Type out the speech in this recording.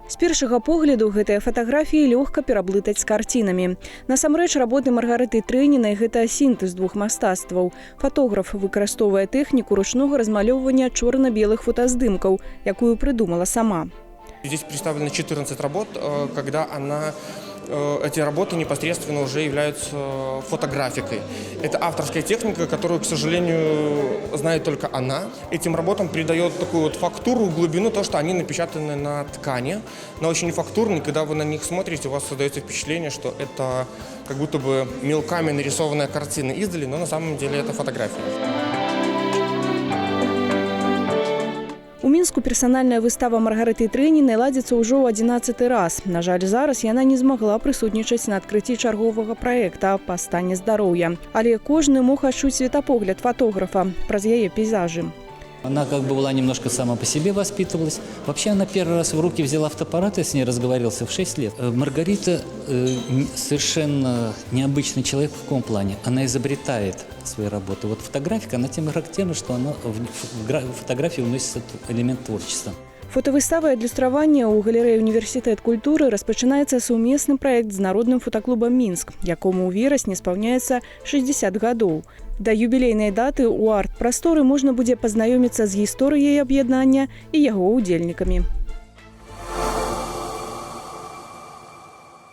З першага погляду гэтыя фатаграфіі лёгка пераблытаць з карцінамі. Насамрэч, работы Маргарыты Трэнінай – гэта сінтэз двух мастацтваў. Фотограф выкарыстоўвае тэхніку ручнога размалёўвання чорна-белых фотаздымкаў, якую прыдумала сама. Здесь представлено 14 работ, когда эти работы непосредственно уже являются фотографикой. Это авторская техника, которую, к сожалению, знает только она. Этим работам придает такую вот фактуру, глубину, то, что они напечатаны на ткани, но очень фактурно. Когда вы на них смотрите, у вас создается впечатление, что это как будто бы мелками нарисованная картина издали, но на самом деле это фотография. У Мінску персанальная выстава Маргарыты Трэнінай ладзіцца ўжо ў 11-й раз. На жаль, зараз яна не змагла прысутнічаць на адкрыцці чарговага праекта па стане здароўя. Але кожны мог адчуць светапогляд фотографа праз яе пейзажы. Она как бы была немножко сама по себе воспитывалась. Вообще она первый раз в руки взяла фотоаппарат, я с ней разговаривался в 6 лет. Маргарита совершенно необычный человек в каком плане. Она изобретает свои работы. Вот фотографика, она тем характерна, что она в фотографии вносит элемент творчества. Фотавыстава і адлюстравання ў галерэі «Універсітэт культуры» распачынаецца сумесны праект з народным фотаклубам «Мінск», якому ў верасні спаўняецца 60 гадоў. Да юбілейнай даты ў арт-прасторы можна будзе пазнаёміцца з гісторыяй аб'яднання і яго ўдзельнікамі.